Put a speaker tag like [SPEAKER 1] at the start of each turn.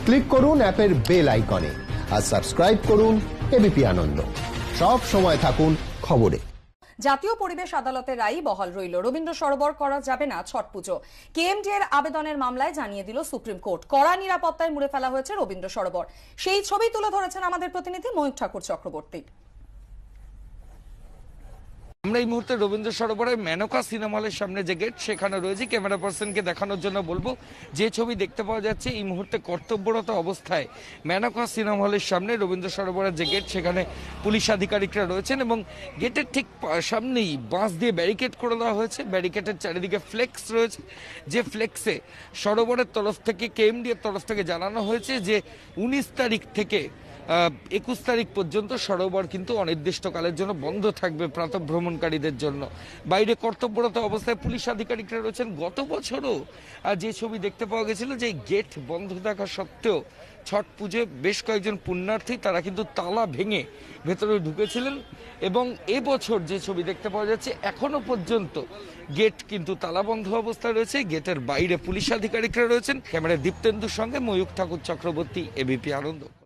[SPEAKER 1] Click করুন অ্যাপের bell আইকনে আর সাবস্ক্রাইব করুন এবিপি আনন্দ। সব সময় থাকুন খবরে।
[SPEAKER 2] জাতীয় পরিবেশ আদালতের রায় বহাল রইল। রবীন্দ্র সরোবর করা যাবে না ছট পুজো। কেএমডি এর আবেদনের মামলায় জানিয়ে দিল সুপ্রিম কোর্ট, কড়া নিরাপত্তায় মুড়ে ফেলা হয়েছে রবীন্দ্র সরোবর। সেই ছবি তুলে ধরেছেন আমাদের প্রতিনিধি ময়ূখ ঠাকুর চক্রবর্তী।
[SPEAKER 3] আমরা এই মুহূর্তে রবীন্দ্র সরোবরের মেনকা সিনেমা হলের সামনে যে গেট সেখানে রয়েছে। ক্যামেরা পার্সনকে দেখানোর জন্য বলবো, যে ছবি দেখতে পাওয়া যাচ্ছে এই মুহূর্তে কর্তব্যরত অবস্থায় মেনকা সিনেমা হলের সামনে রবীন্দ্র সরোবরের যে গেট সেখানে পুলিশ আধিকারিকরা রয়েছেন এবং গেটের ঠিক সামনেই বাঁশ দিয়ে ব্যারিকেড করে দেওয়া হয়েছে। ব্যারিকেডের চারিদিকে ফ্লেক্স রয়েছে, যে ফ্লেক্সে সরোবরের তরফ থেকে, কেএমডি এর তরফ থেকে জানানো হয়েছে যে 19 তারিখ থেকে 21 তারিখ পর্যন্ত সরোবর কিন্তু অনির্দিষ্টকালের জন্য বন্ধ থাকবে প্রাতঃভ্রমণকারীদের জন্য। বাইরে কর্তব্যরত অবস্থায় পুলিশ আধিকারিকরা রয়েছেন। গত বছরও যে ছবি দেখতে পাওয়া গেছিল যে গেট বন্ধ থাকা সত্ত্বেও ছট পুজোয় বেশ কয়েকজন পুণ্যার্থী তারা কিন্তু তালা ভেঙে ভেতরে ঢুকেছিলেন এবং এবছর যে ছবি দেখতে পাওয়া যাচ্ছে এখনো পর্যন্ত গেট কিন্তু তালাবন্ধ অবস্থায় রয়েছে। গেটের বাইরে পুলিশ আধিকারিকরা রয়েছেন। ক্যামেরায় দীপ্তেন্দুর সঙ্গে ময়ূখ ঠাকুর চক্রবর্তী, এবিপি আনন্দ।